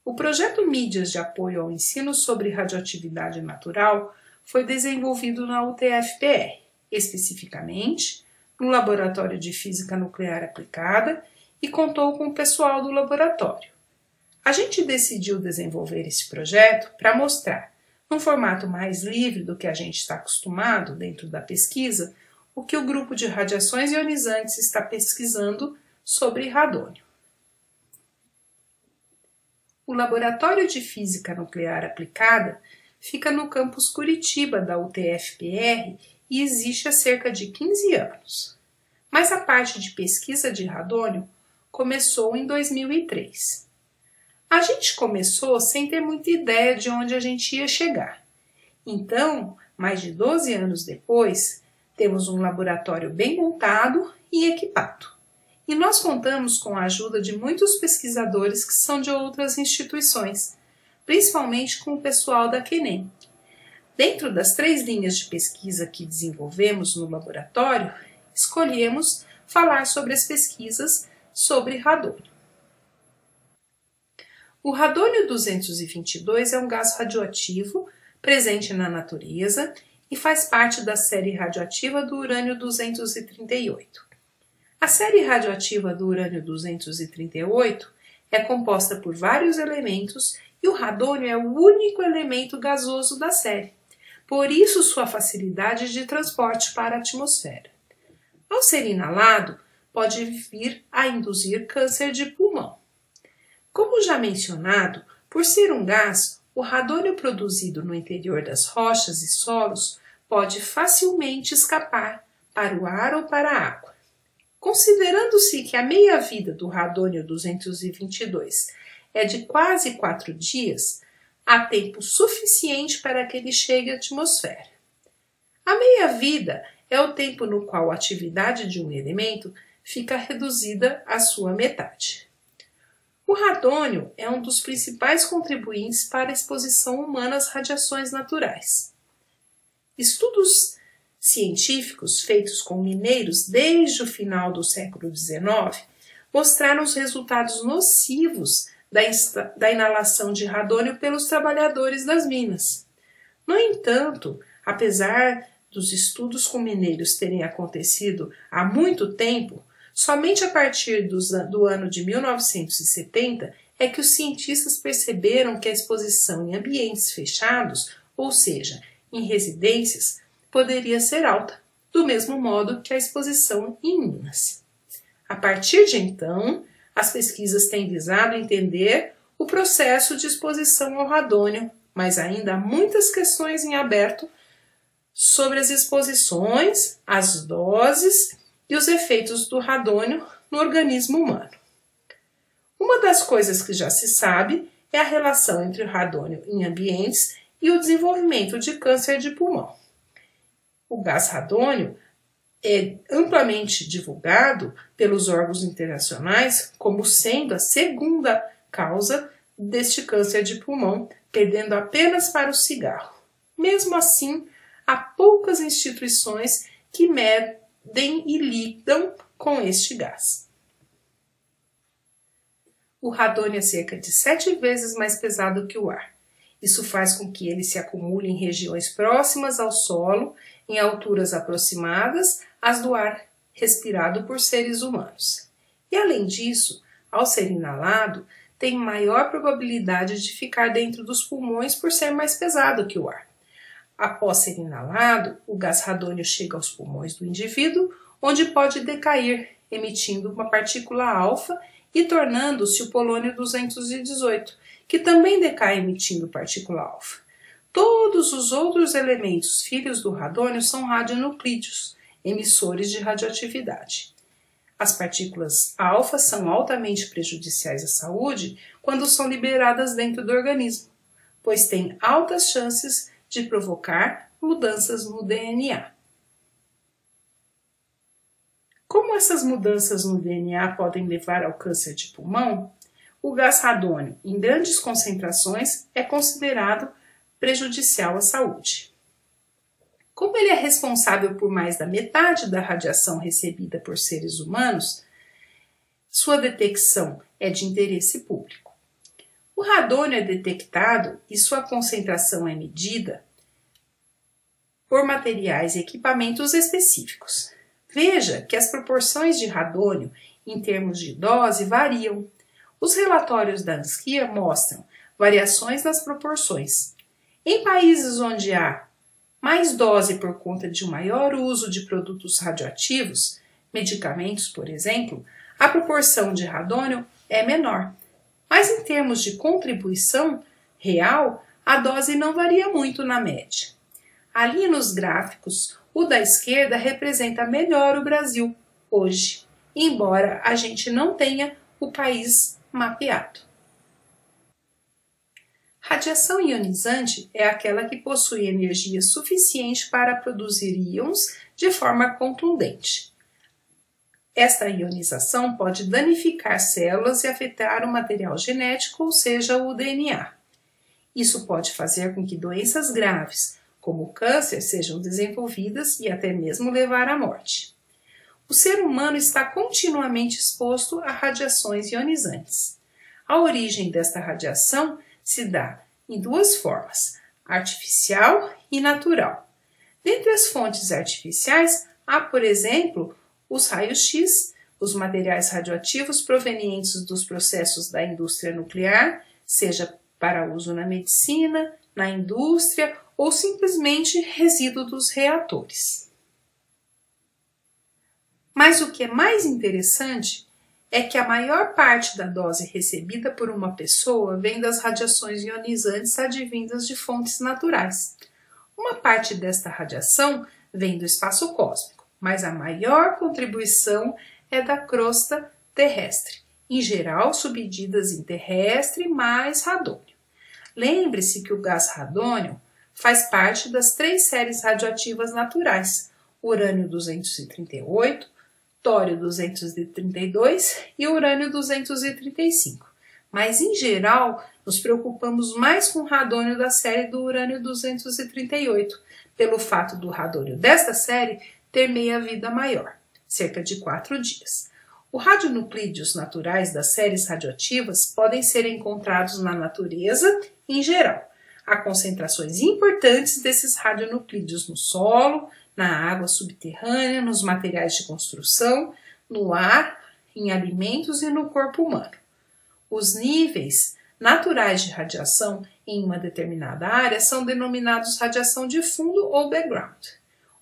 O projeto Mídias de Apoio ao Ensino sobre Radioatividade Natural foi desenvolvido na UTF-PR, especificamente no Laboratório de Física Nuclear Aplicada e contou com o pessoal do laboratório. A gente decidiu desenvolver esse projeto para mostrar, num formato mais livre do que a gente está acostumado dentro da pesquisa, o que o grupo de radiações ionizantes está pesquisando sobre radônio. O Laboratório de Física Nuclear Aplicada fica no campus Curitiba da UTF-PR e existe há cerca de 15 anos. Mas a parte de pesquisa de radônio começou em 2003. A gente começou sem ter muita ideia de onde a gente ia chegar. Então, mais de 12 anos depois, temos um laboratório bem montado e equipado. E nós contamos com a ajuda de muitos pesquisadores que são de outras instituições, principalmente com o pessoal da QENEM. Dentro das 3 linhas de pesquisa que desenvolvemos no laboratório, escolhemos falar sobre as pesquisas sobre radônio. O radônio 222 é um gás radioativo presente na natureza e faz parte da série radioativa do urânio 238. A série radioativa do urânio 238 é composta por vários elementos e o radônio é o único elemento gasoso da série, por isso sua facilidade de transporte para a atmosfera. Ao ser inalado, pode vir a induzir câncer de pulmão. Como já mencionado, por ser um gás, o radônio produzido no interior das rochas e solos pode facilmente escapar para o ar ou para a água. Considerando-se que a meia-vida do radônio 222 é de quase 4 dias, há tempo suficiente para que ele chegue à atmosfera. A meia-vida é o tempo no qual a atividade de um elemento fica reduzida à sua metade. O radônio é um dos principais contribuintes para a exposição humana às radiações naturais. Estudos científicos feitos com mineiros desde o final do século XIX mostraram os resultados nocivos da inalação de radônio pelos trabalhadores das minas. No entanto, apesar dos estudos com mineiros terem acontecido há muito tempo, somente a partir do ano de 1970 é que os cientistas perceberam que a exposição em ambientes fechados, ou seja, em residências, poderia ser alta, do mesmo modo que a exposição em minas. A partir de então, as pesquisas têm visado entender o processo de exposição ao radônio, mas ainda há muitas questões em aberto sobre as exposições, as doses e os efeitos do radônio no organismo humano. Uma das coisas que já se sabe é a relação entre o radônio em ambientes e o desenvolvimento de câncer de pulmão. O gás radônio é amplamente divulgado pelos órgãos internacionais como sendo a segunda causa deste câncer de pulmão, perdendo apenas para o cigarro. Mesmo assim, há poucas instituições que medem e lidam com este gás. O radônio é cerca de 7 vezes mais pesado que o ar. Isso faz com que ele se acumule em regiões próximas ao solo, em alturas aproximadas às do ar respirado por seres humanos. E além disso, ao ser inalado, tem maior probabilidade de ficar dentro dos pulmões por ser mais pesado que o ar. Após ser inalado, o gás radônio chega aos pulmões do indivíduo, onde pode decair, emitindo uma partícula alfa e tornando-se o polônio 218, que também decai emitindo partícula alfa. Todos os outros elementos filhos do radônio são radionuclídeos, emissores de radioatividade. As partículas alfa são altamente prejudiciais à saúde quando são liberadas dentro do organismo, pois têm altas chances de provocar mudanças no DNA. Como essas mudanças no DNA podem levar ao câncer de pulmão? O gás radônio, em grandes concentrações, é considerado prejudicial à saúde. Como ele é responsável por mais da metade da radiação recebida por seres humanos, sua detecção é de interesse público. O radônio é detectado e sua concentração é medida por materiais e equipamentos específicos. Veja que as proporções de radônio em termos de dose variam. Os relatórios da ANSCIA mostram variações nas proporções. Em países onde há mais dose por conta de um maior uso de produtos radioativos, medicamentos, por exemplo, a proporção de radônio é menor. Mas em termos de contribuição real, a dose não varia muito na média. Ali nos gráficos, o da esquerda representa melhor o Brasil hoje, embora a gente não tenha o país mapeado. Radiação ionizante é aquela que possui energia suficiente para produzir íons de forma contundente. Esta ionização pode danificar células e afetar o material genético, ou seja, o DNA. Isso pode fazer com que doenças graves, como o câncer, sejam desenvolvidas e até mesmo levar à morte. O ser humano está continuamente exposto a radiações ionizantes. A origem desta radiação se dá em duas formas, artificial e natural. Dentre as fontes artificiais, há, por exemplo, os raios-x, os materiais radioativos provenientes dos processos da indústria nuclear, seja para uso na medicina, na indústria ou simplesmente resíduo dos reatores. Mas o que é mais interessante é que a maior parte da dose recebida por uma pessoa vem das radiações ionizantes advindas de fontes naturais. Uma parte desta radiação vem do espaço cósmico, mas a maior contribuição é da crosta terrestre, em geral subdivididas em terrestre mais radônio. Lembre-se que o gás radônio faz parte das 3 séries radioativas naturais, urânio-238, tório-232 e urânio-235. Mas, em geral, nos preocupamos mais com o radônio da série do urânio-238, pelo fato do radônio desta série ter meia-vida maior, cerca de 4 dias. Os radionuclídeos naturais das séries radioativas podem ser encontrados na natureza em geral. Há concentrações importantes desses radionuclídeos no solo, na água subterrânea, nos materiais de construção, no ar, em alimentos e no corpo humano. Os níveis naturais de radiação em uma determinada área são denominados radiação de fundo ou background.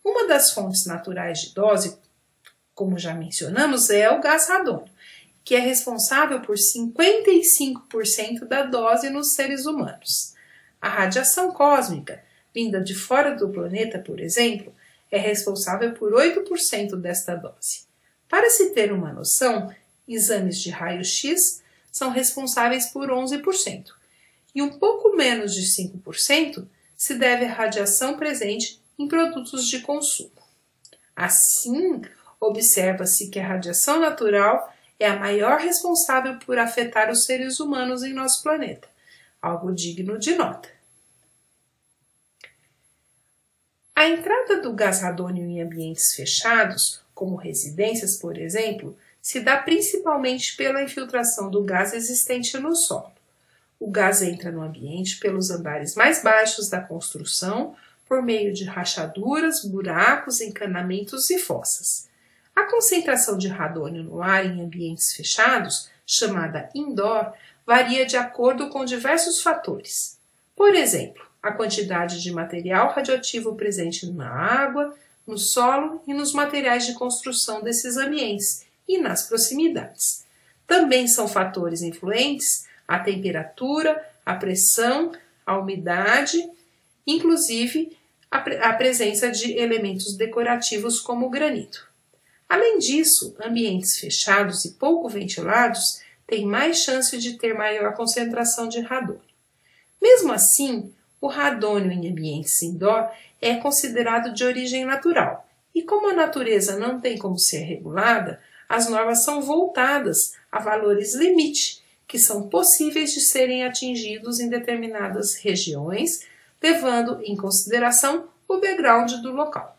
Uma das fontes naturais de dose, como já mencionamos, é o gás radônio, que é responsável por 55% da dose nos seres humanos. A radiação cósmica, vinda de fora do planeta, por exemplo, é responsável por 8% desta dose. Para se ter uma noção, exames de raio-x são responsáveis por 11%, e um pouco menos de 5% se deve à radiação presente em produtos de consumo. Assim, observa-se que a radiação natural é a maior responsável por afetar os seres humanos em nosso planeta, algo digno de nota. A entrada do gás radônio em ambientes fechados, como residências, por exemplo, se dá principalmente pela infiltração do gás existente no solo. O gás entra no ambiente pelos andares mais baixos da construção, por meio de rachaduras, buracos, encanamentos e fossas. A concentração de radônio no ar em ambientes fechados, chamada indoor, varia de acordo com diversos fatores. Por exemplo, a quantidade de material radioativo presente na água, no solo e nos materiais de construção desses ambientes e nas proximidades. Também são fatores influentes a temperatura, a pressão, a umidade, inclusive a presença de elementos decorativos como o granito. Além disso, ambientes fechados e pouco ventilados têm mais chance de ter maior concentração de radônio. Mesmo assim, o radônio em ambientes indoor é considerado de origem natural, e como a natureza não tem como ser regulada, as normas são voltadas a valores limite, que são possíveis de serem atingidos em determinadas regiões, levando em consideração o background do local.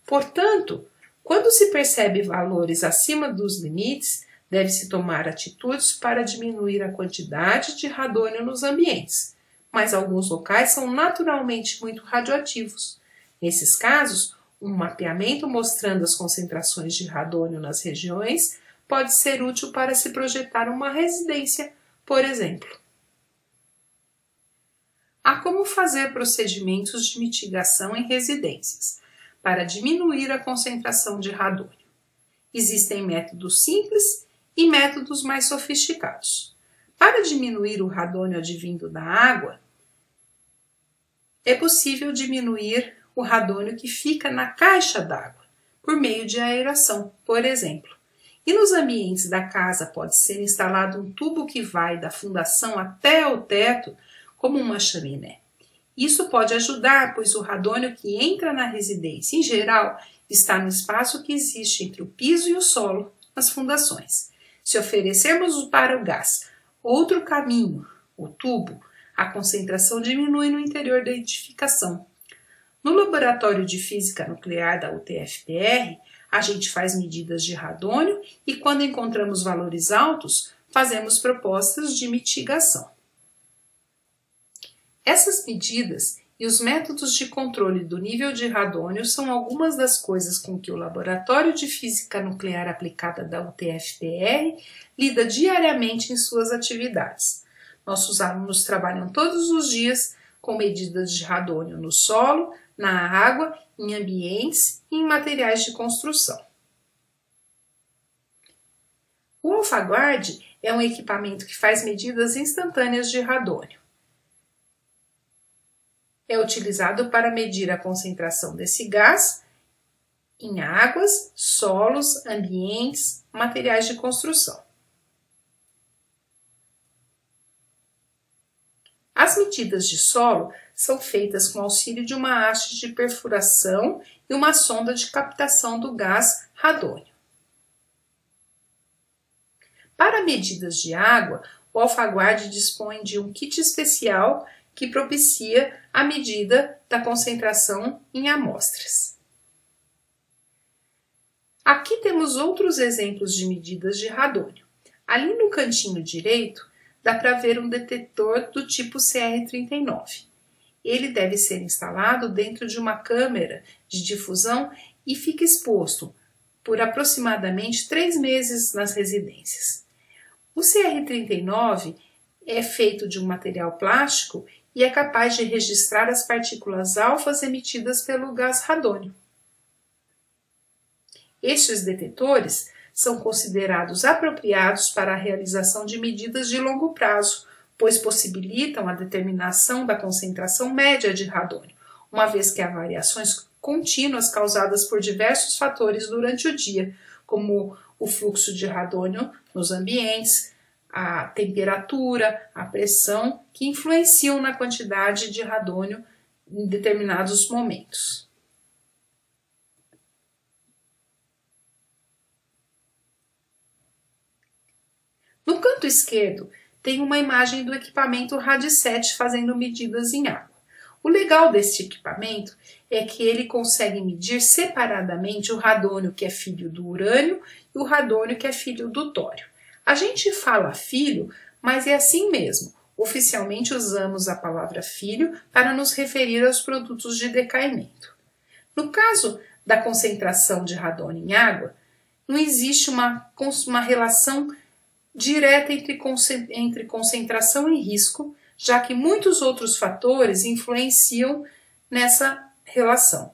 Portanto, quando se percebe valores acima dos limites, Deve-se tomar atitudes para diminuir a quantidade de radônio nos ambientes, mas alguns locais são naturalmente muito radioativos. Nesses casos, um mapeamento mostrando as concentrações de radônio nas regiões pode ser útil para se projetar uma residência, por exemplo. Há como fazer procedimentos de mitigação em residências para diminuir a concentração de radônio. Existem métodos simples e métodos mais sofisticados. Para diminuir o radônio advindo da água, é possível diminuir o radônio que fica na caixa d'água, por meio de aeração, por exemplo. E nos ambientes da casa pode ser instalado um tubo que vai da fundação até o teto, como uma chaminé. Isso pode ajudar, pois o radônio que entra na residência, em geral, está no espaço que existe entre o piso e o solo, nas fundações. Se oferecermos para o gás outro caminho, o tubo, a concentração diminui no interior da edificação. No Laboratório de Física Nuclear da UTF-PR, a gente faz medidas de radônio e, quando encontramos valores altos, fazemos propostas de mitigação. Essas medidas e os métodos de controle do nível de radônio são algumas das coisas com que o Laboratório de Física Nuclear Aplicada da UTF-PR lida diariamente em suas atividades. Nossos alunos trabalham todos os dias com medidas de radônio no solo, na água, em ambientes e em materiais de construção. O AlphaGuard é um equipamento que faz medidas instantâneas de radônio. É utilizado para medir a concentração desse gás em águas, solos, ambientes, materiais de construção. As medidas de solo são feitas com auxílio de uma haste de perfuração e uma sonda de captação do gás radônio. Para medidas de água, o AlphaGuard dispõe de um kit especial que propicia a medida da concentração em amostras. Aqui temos outros exemplos de medidas de radônio. Ali no cantinho direito, dá para ver um detetor do tipo CR39. Ele deve ser instalado dentro de uma câmara de difusão e fica exposto por aproximadamente 3 meses nas residências. O CR39 é feito de um material plástico e é capaz de registrar as partículas alfas emitidas pelo gás radônio. Estes detetores são considerados apropriados para a realização de medidas de longo prazo, pois possibilitam a determinação da concentração média de radônio, uma vez que há variações contínuas causadas por diversos fatores durante o dia, como o fluxo de radônio nos ambientes, a temperatura, a pressão, que influenciam na quantidade de radônio em determinados momentos. No canto esquerdo, tem uma imagem do equipamento RADSAT fazendo medidas em água. O legal deste equipamento é que ele consegue medir separadamente o radônio que é filho do urânio e o radônio que é filho do tório. A gente fala filho, mas é assim mesmo. Oficialmente usamos a palavra filho para nos referir aos produtos de decaimento. No caso da concentração de radônio em água, não existe uma relação direta entre concentração e risco, já que muitos outros fatores influenciam nessa relação.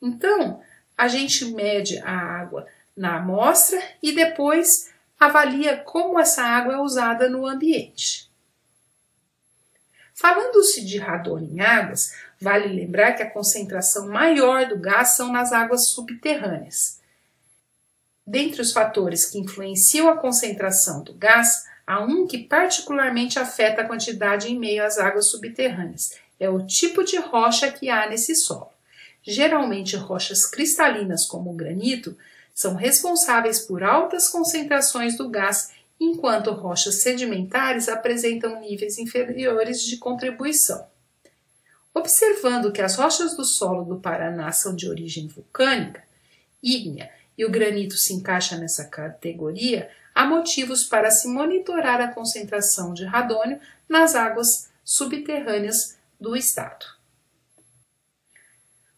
Então, a gente mede a água na amostra e depois avalia como essa água é usada no ambiente. Falando-se de radônio em águas, vale lembrar que a concentração maior do gás são nas águas subterrâneas. Dentre os fatores que influenciam a concentração do gás, há um que particularmente afeta a quantidade em meio às águas subterrâneas. É o tipo de rocha que há nesse solo. Geralmente, rochas cristalinas, como o granito, são responsáveis por altas concentrações do gás, enquanto rochas sedimentares apresentam níveis inferiores de contribuição. Observando que as rochas do solo do Paraná são de origem vulcânica, ígnea, e o granito se encaixa nessa categoria, há motivos para se monitorar a concentração de radônio nas águas subterrâneas do estado.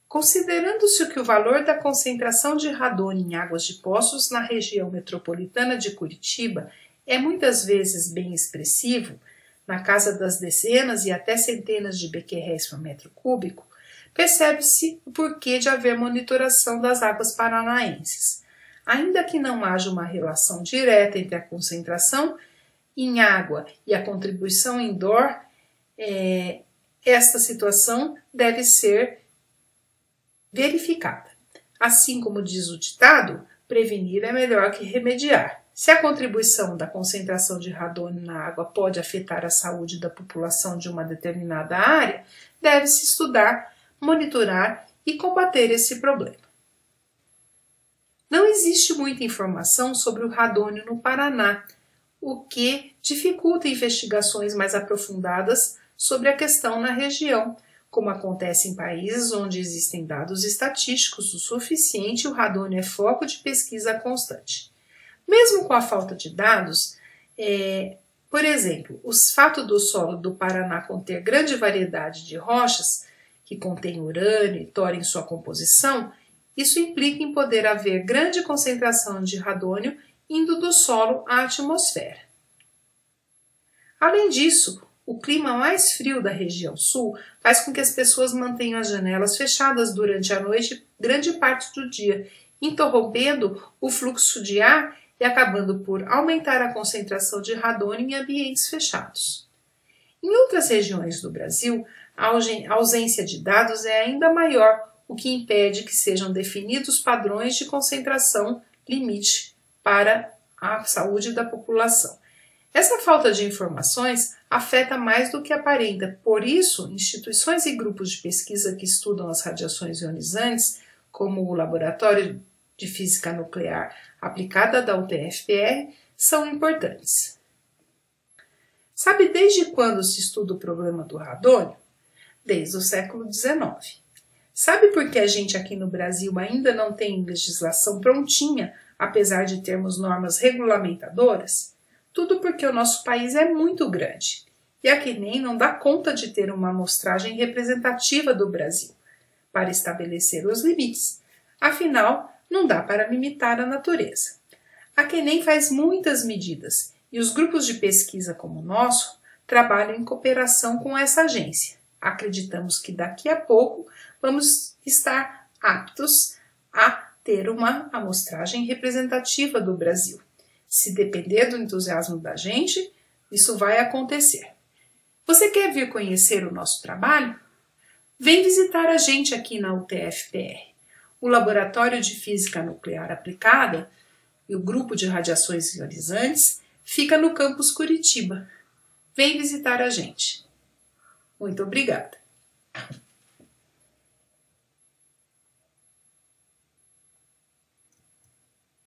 Considerando-se que o valor da concentração de radônio em águas de poços na região metropolitana de Curitiba é muitas vezes bem expressivo, na casa das dezenas e até centenas de becquerels por metro cúbico, percebe-se o porquê de haver monitoração das águas paranaenses. Ainda que não haja uma relação direta entre a concentração em água e a contribuição indoor, esta situação deve ser verificada. Assim como diz o ditado, prevenir é melhor que remediar. Se a contribuição da concentração de radônio na água pode afetar a saúde da população de uma determinada área, deve-se estudar, monitorar e combater esse problema. Não existe muita informação sobre o radônio no Paraná, o que dificulta investigações mais aprofundadas sobre a questão na região, como acontece em países onde existem dados estatísticos o suficiente e o radônio é foco de pesquisa constante. Mesmo com a falta de dados, por exemplo, o fato do solo do Paraná conter grande variedade de rochas, que contém urânio e tório em sua composição, isso implica em poder haver grande concentração de radônio indo do solo à atmosfera. Além disso, o clima mais frio da região sul faz com que as pessoas mantenham as janelas fechadas durante a noite grande parte do dia, interrompendo o fluxo de ar e acabando por aumentar a concentração de radônio em ambientes fechados. Em outras regiões do Brasil, a ausência de dados é ainda maior, o que impede que sejam definidos padrões de concentração limite para a saúde da população. Essa falta de informações afeta mais do que aparenta, por isso, instituições e grupos de pesquisa que estudam as radiações ionizantes, como o Laboratório de Física Nuclear Aplicada da UTF-PR, são importantes. Sabe desde quando se estuda o problema do radônio? Desde o século XIX. Sabe por que a gente aqui no Brasil ainda não tem legislação prontinha, apesar de termos normas regulamentadoras? Tudo porque o nosso país é muito grande e a QNEM não dá conta de ter uma amostragem representativa do Brasil para estabelecer os limites. Afinal, não dá para limitar a natureza. A QNEM faz muitas medidas e os grupos de pesquisa como o nosso trabalham em cooperação com essa agência. Acreditamos que daqui a pouco vamos estar aptos a ter uma amostragem representativa do Brasil. Se depender do entusiasmo da gente, isso vai acontecer. Você quer vir conhecer o nosso trabalho? Vem visitar a gente aqui na UTF-PR. O Laboratório de Física Nuclear Aplicada e o Grupo de Radiações Ionizantes fica no campus Curitiba. Vem visitar a gente. Muito obrigada.